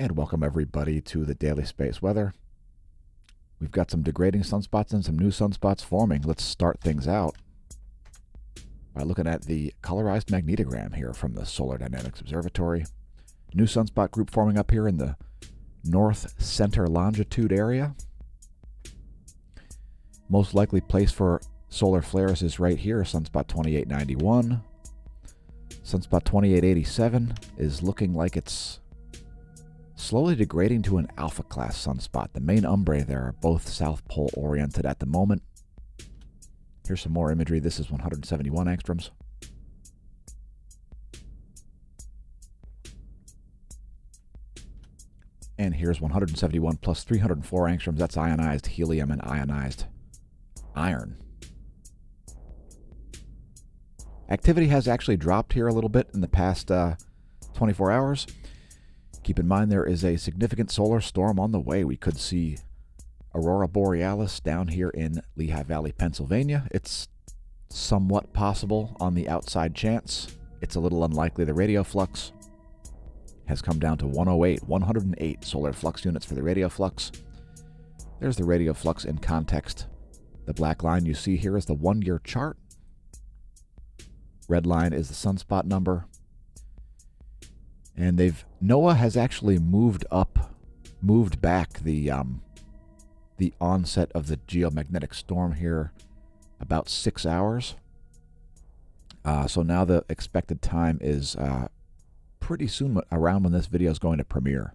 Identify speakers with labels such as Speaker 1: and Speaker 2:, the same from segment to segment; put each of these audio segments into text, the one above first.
Speaker 1: And welcome everybody to the Daily Space Weather. We've got some degrading sunspots and some new sunspots forming. Let's start things out by looking at the colorized magnetogram here from the Solar Dynamics Observatory. New sunspot group forming up here in the north center longitude area. Most likely place for solar flares is right here, sunspot 2891. Sunspot 2887 is looking like it's slowly degrading to an alpha class sunspot. The main umbrae there are both south pole oriented at the moment. Here's some more imagery. This is 171 angstroms. And here's 171 plus 304 angstroms. That's ionized helium and ionized iron. Activity has actually dropped here a little bit in the past 24 hours. Keep in mind there is a significant solar storm on the way. We could see Aurora Borealis down here in Lehigh Valley, Pennsylvania. It's somewhat possible on the outside chance. It's a little unlikely. The radio flux has come down to 108 solar flux units for the radio flux. There's the radio flux in context. The black line you see here is the 1-year chart. Red line is the sunspot number. And NOAA has actually moved back the onset of the geomagnetic storm here about 6 hours. So now the expected time is pretty soon, around when this video is going to premiere.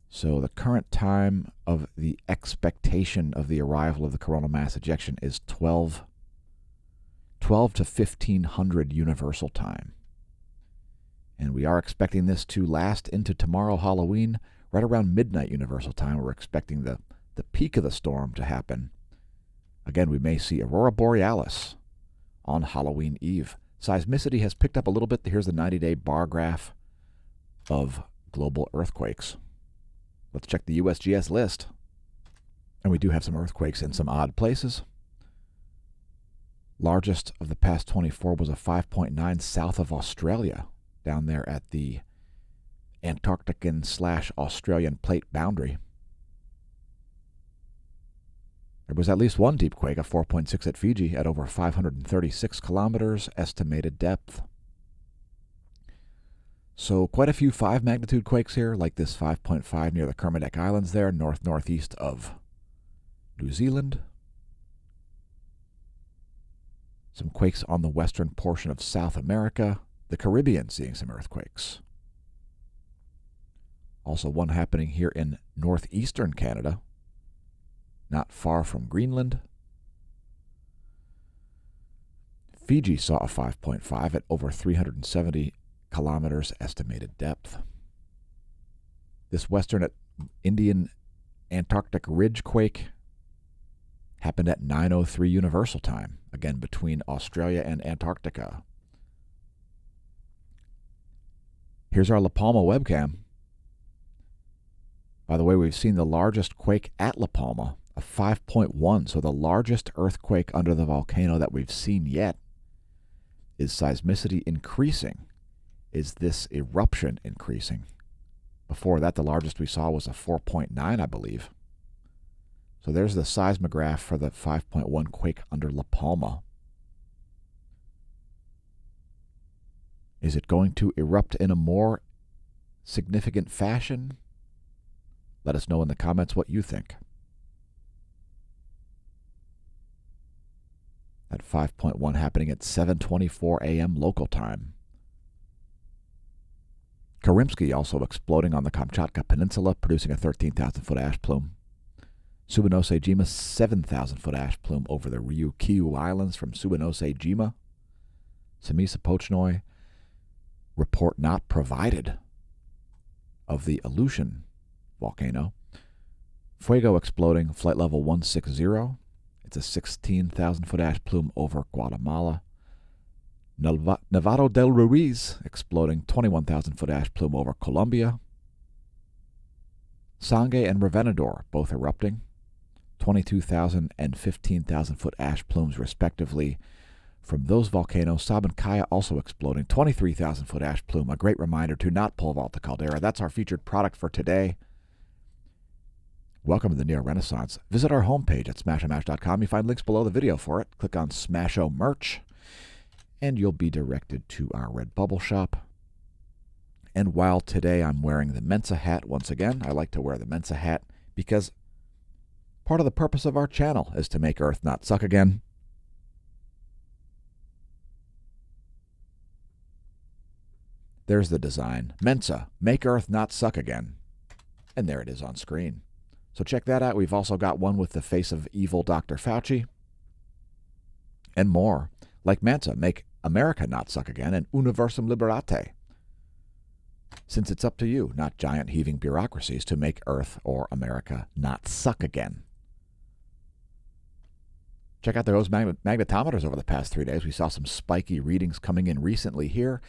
Speaker 1: So the current time of the expectation of the arrival of the coronal mass ejection is 12 to 1500 universal time. And we are expecting this to last into tomorrow, Halloween, right around midnight universal time. We're expecting the peak of the storm to happen. Again, we may see Aurora Borealis on Halloween Eve. Seismicity has picked up a little bit. Here's the 90-day bar graph of global earthquakes. Let's check the USGS list. And we do have some earthquakes in some odd places. Largest of the past 24 was a 5.9 south of Australia, down there at the Antarctican/Australian plate boundary. There was at least one deep quake, a 4.6 at Fiji, at over 536 kilometers estimated depth. So quite a few 5 magnitude quakes here, like this 5.5 near the Kermadec Islands there, northeast of New Zealand. Some quakes on the western portion of South America. The Caribbean seeing some earthquakes. Also one happening here in northeastern Canada, not far from Greenland. Fiji saw a 5.5 at over 370 kilometers estimated depth. This western Indian Antarctic Ridge quake happened at 9:03 universal time, again between Australia and Antarctica. Here's our La Palma webcam. By the way, we've seen the largest quake at La Palma, a 5.1, so the largest earthquake under the volcano that we've seen yet. Is seismicity increasing? Is this eruption increasing? Before that, the largest we saw was a 4.9, I believe. So there's the seismograph for the 5.1 quake under La Palma. Is it going to erupt in a more significant fashion? Let us know in the comments what you think. That 5.1 happening at 7:24 a.m. local time. Karimsky also exploding on the Kamchatka Peninsula, producing a 13,000-foot ash plume. Subanose-jima, 7,000-foot ash plume over the Ryukyu Islands from Subanose-jima. Samisa-Pochnoi, report not provided of the Aleutian volcano. Fuego exploding, flight level 160. It's a 16,000-foot ash plume over Guatemala. Nevado del Ruiz exploding, 21,000-foot ash plume over Colombia. Sangay and Revenador both erupting, 22,000 and 15,000-foot ash plumes respectively from those volcanoes, Sabancaya also exploding, 23,000-foot ash plume, a great reminder to not pole vault the caldera. That's our featured product for today. Welcome to the Neo-Renaissance. Visit our homepage at smAsho.com. You find links below the video for it. Click on smAsho merch, and you'll be directed to our Redbubble shop. And while today I'm wearing the Mensa hat once again, I like to wear the Mensa hat because part of the purpose of our channel is to make Earth not suck again. There's the design. Mensa, make Earth not suck again. And there it is on screen. So check that out. We've also got one with the face of evil Dr. Fauci. And more. Like Mensa, make America not suck again, and Universum Liberate. Since it's up to you, not giant heaving bureaucracies, to make Earth or America not suck again. Check out those magnetometers over the past 3 days. We saw some spiky readings coming in recently here.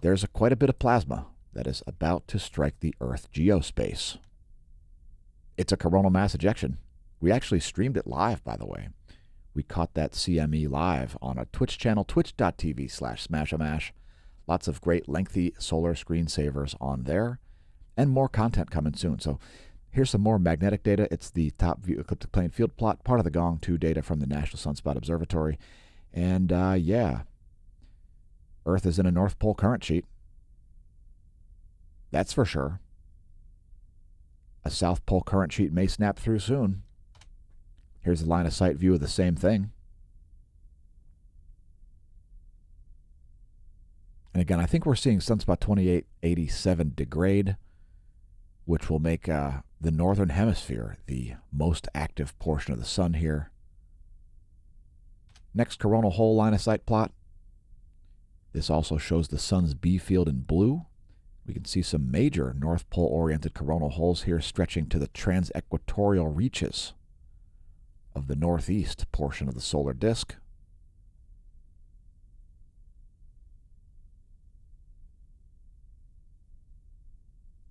Speaker 1: There's quite a bit of plasma that is about to strike the Earth geospace. It's a coronal mass ejection. We actually streamed it live, by the way. We caught that CME live on a Twitch channel, twitch.tv/smAshomash. Lots of great lengthy solar screensavers on there, and more content coming soon. So here's some more magnetic data. It's the top view ecliptic plane field plot, part of the Gong 2 data from the National Sunspot Observatory. And yeah, Earth is in a North Pole current sheet. That's for sure. A South Pole current sheet may snap through soon. Here's a line of sight view of the same thing. And again, I think we're seeing sunspot 2887 degrade, which will make the northern hemisphere the most active portion of the sun here. Next coronal hole line of sight plot. This also shows the sun's B field in blue. We can see some major North Pole-oriented coronal holes here stretching to the trans-equatorial reaches of the northeast portion of the solar disk.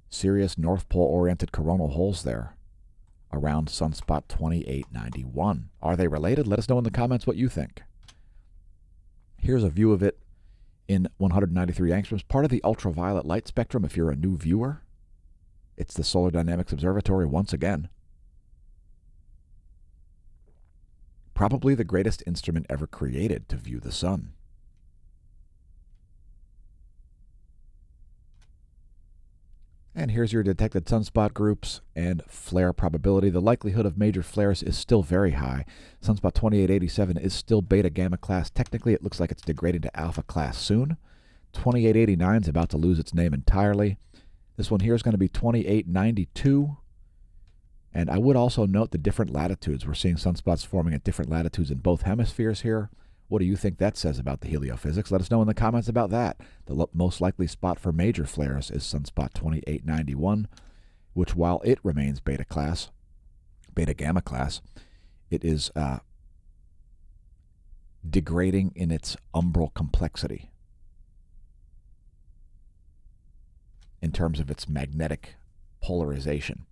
Speaker 1: Serious North Pole-oriented coronal holes there around sunspot 2891. Are they related? Let us know in the comments what you think. Here's a view of it in 193 angstroms, part of the ultraviolet light spectrum if you're a new viewer. It's the Solar Dynamics Observatory once again. Probably the greatest instrument ever created to view the sun. And here's your detected sunspot groups and flare probability. The likelihood of major flares is still very high. Sunspot 2887 is still beta gamma class. Technically, it looks like it's degrading to alpha class soon. 2889 is about to lose its name entirely. This one here is going to be 2892. And I would also note the different latitudes. We're seeing sunspots forming at different latitudes in both hemispheres here. What do you think that says about the heliophysics? Let us know in the comments about that. The most likely spot for major flares is sunspot 2891, which while it remains beta gamma class, it is degrading in its umbral complexity in terms of its magnetic polarization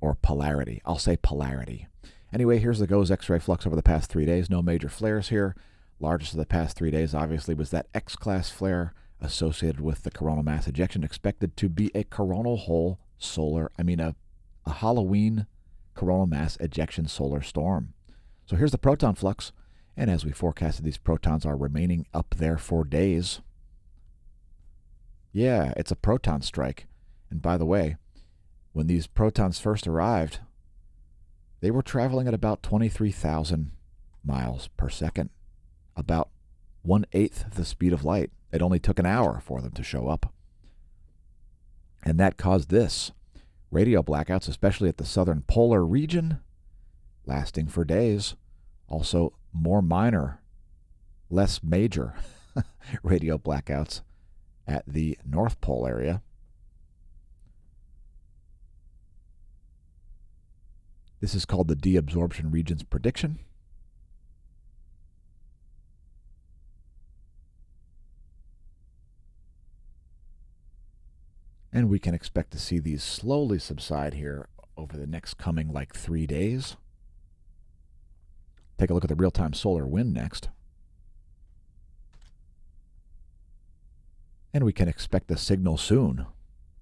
Speaker 1: or polarity. I'll say polarity. Anyway, here's the GOES X-ray flux over the past 3 days. No major flares here. Largest of the past 3 days, obviously, was that X-class flare associated with the coronal mass ejection, expected to be a coronal hole a Halloween coronal mass ejection solar storm. So here's the proton flux, and as we forecasted, these protons are remaining up there for days. Yeah, it's a proton strike. And by the way, when these protons first arrived, they were traveling at about 23,000 miles per second, about 1/8 the speed of light. It only took an hour for them to show up. And that caused this. Radio blackouts, especially at the southern polar region, lasting for days. Also, more minor, less major radio blackouts at the North Pole area. This is called the deabsorption region's prediction. And we can expect to see these slowly subside here over the next coming 3 days. Take a look at the real-time solar wind next. And we can expect a signal soon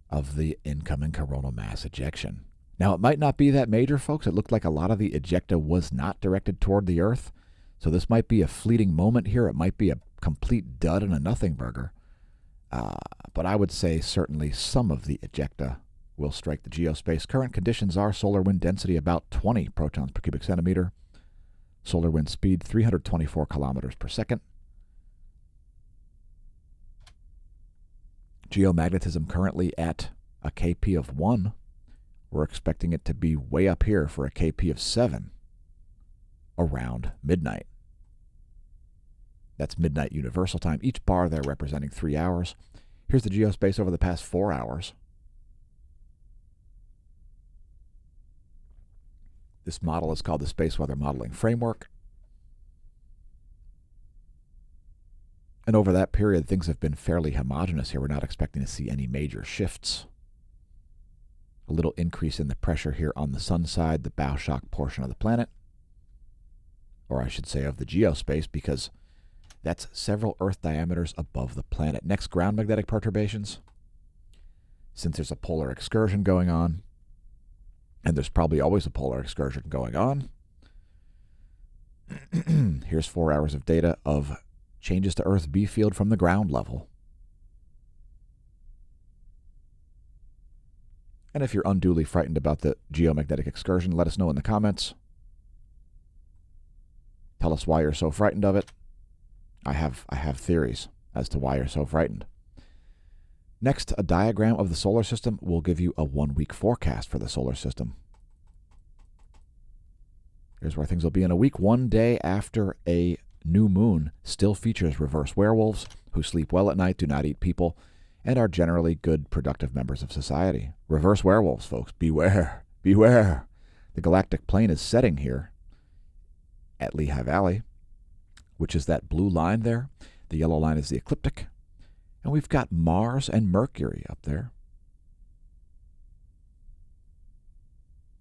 Speaker 1: of the incoming coronal mass ejection. Now, it might not be that major, folks. It looked like a lot of the ejecta was not directed toward the Earth. So this might be a fleeting moment here. It might be a complete dud and a nothing burger. But I would say certainly some of the ejecta will strike the geospace. Current conditions are solar wind density about 20 protons per cubic centimeter. Solar wind speed 324 kilometers per second. Geomagnetism currently at a KP of 1. We're expecting it to be way up here for a KP of 7 around midnight. That's midnight universal time. Each bar there representing 3 hours. Here's the geospace over the past 4 hours. This model is called the Space Weather Modeling Framework. And over that period, things have been fairly homogeneous here. We're not expecting to see any major shifts. A little increase in the pressure here on the sun side, the bow shock portion of the planet. Or I should say of the geospace, because that's several Earth diameters above the planet. Next, ground magnetic perturbations. Since there's a polar excursion going on, and there's probably always a polar excursion going on, here's 4 hours of data of changes to Earth's B field from the ground level. And if you're unduly frightened about the geomagnetic excursion, let us know in the comments. Tell us why you're so frightened of it. I have theories as to why you're so frightened. Next, a diagram of the solar system will give you a 1-week forecast for the solar system. Here's where things will be in a week. 1 day after a new moon still features reverse werewolves who sleep well at night, do not eat people, and are generally good, productive members of society. Reverse werewolves, folks. Beware. Beware. The galactic plane is setting here at Lehigh Valley, which is that blue line there. The yellow line is the ecliptic. And we've got Mars and Mercury up there.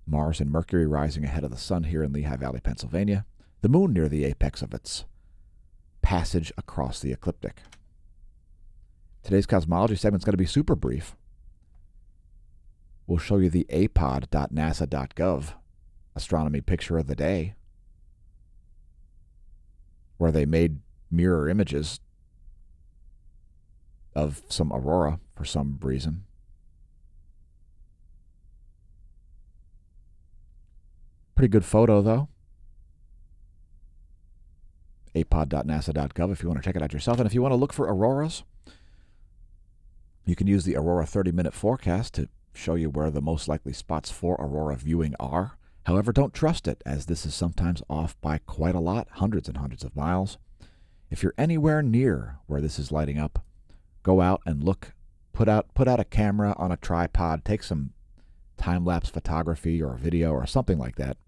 Speaker 1: Mars and Mercury rising ahead of the sun here in Lehigh Valley, Pennsylvania. The moon near the apex of its passage across the ecliptic. Today's cosmology segment is going to be super brief. We'll show you the apod.nasa.gov astronomy picture of the day, where they made mirror images of some aurora for some reason. Pretty good photo, though. apod.nasa.gov if you want to check it out yourself. And if you want to look for auroras, you can use the Aurora 30-minute forecast to show you where the most likely spots for aurora viewing are. However, don't trust it, as this is sometimes off by quite a lot, hundreds and hundreds of miles. If you're anywhere near where this is lighting up, go out and look. Put out a camera on a tripod, take some time-lapse photography or video or something like that,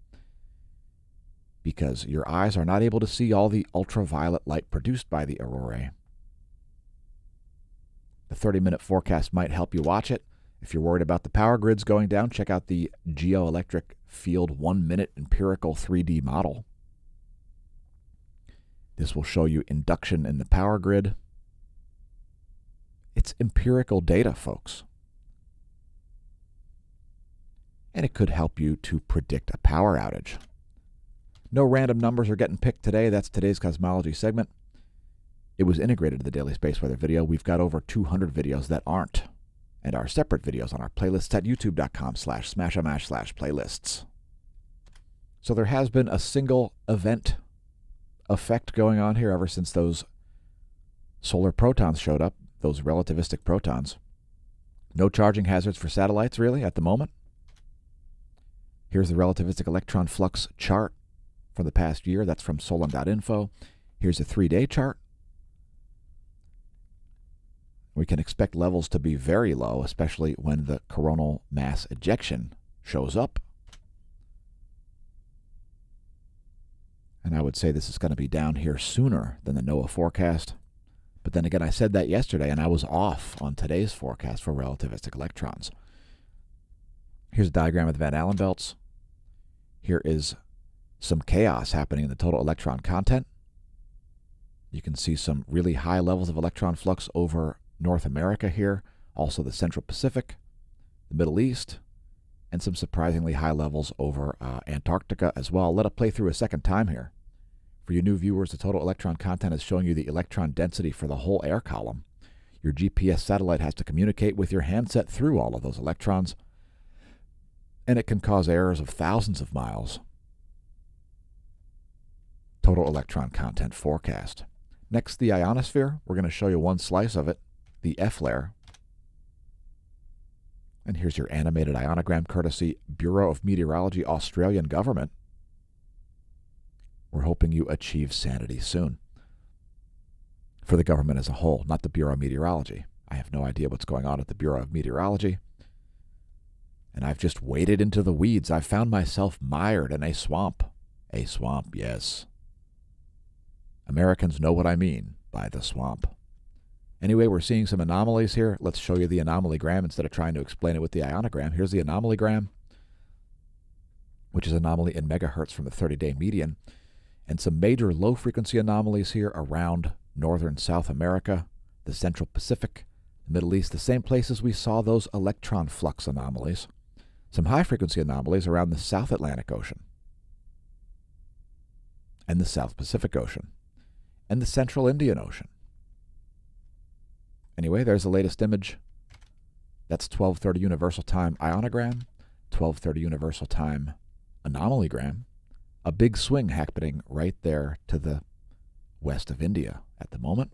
Speaker 1: because your eyes are not able to see all the ultraviolet light produced by the aurorae. The 30-minute forecast might help you watch it. If you're worried about the power grids going down, check out the Geoelectric Field 1-minute empirical 3D model. This will show you induction in the power grid. It's empirical data, folks. And it could help you to predict a power outage. No random numbers are getting picked today. That's today's cosmology segment. It was integrated to the Daily Space Weather video. We've got over 200 videos that aren't, and are separate videos on our playlists at youtube.com/smashamash/playlists. So there has been a single event effect going on here ever since those solar protons showed up, those relativistic protons. No charging hazards for satellites, really, at the moment. Here's the relativistic electron flux chart for the past year. That's from solon.info. Here's a 3-day chart. We can expect levels to be very low, especially when the coronal mass ejection shows up. And I would say this is going to be down here sooner than the NOAA forecast. But then again, I said that yesterday, and I was off on today's forecast for relativistic electrons. Here's a diagram of the Van Allen belts. Here is some chaos happening in the total electron content. You can see some really high levels of electron flux over North America here, also the Central Pacific, the Middle East, and some surprisingly high levels over Antarctica as well. Let it play through a second time here. For you new viewers, the total electron content is showing you the electron density for the whole air column. Your GPS satellite has to communicate with your handset through all of those electrons, and it can cause errors of thousands of miles. Total electron content forecast. Next, the ionosphere. We're going to show you one slice of it, the F layer. And here's your animated ionogram courtesy Bureau of Meteorology, Australian government. We're hoping you achieve sanity soon. For the government as a whole, not the Bureau of Meteorology. I have no idea what's going on at the Bureau of Meteorology. And I've just waded into the weeds. I've found myself mired in a swamp. A swamp, yes. Americans know what I mean by the swamp. Anyway, we're seeing some anomalies here. Let's show you the anomalygram instead of trying to explain it with the ionogram. Here's the anomalygram, which is anomaly in megahertz from the 30-day median. And some major low-frequency anomalies here around northern South America, the Central Pacific, the Middle East, the same places we saw those electron flux anomalies. Some high-frequency anomalies around the South Atlantic Ocean and the South Pacific Ocean and the Central Indian Ocean. Anyway, there's the latest image. That's 12:30 Universal Time ionogram, 12:30 Universal Time anomalygram. A big swing happening right there to the west of India at the moment.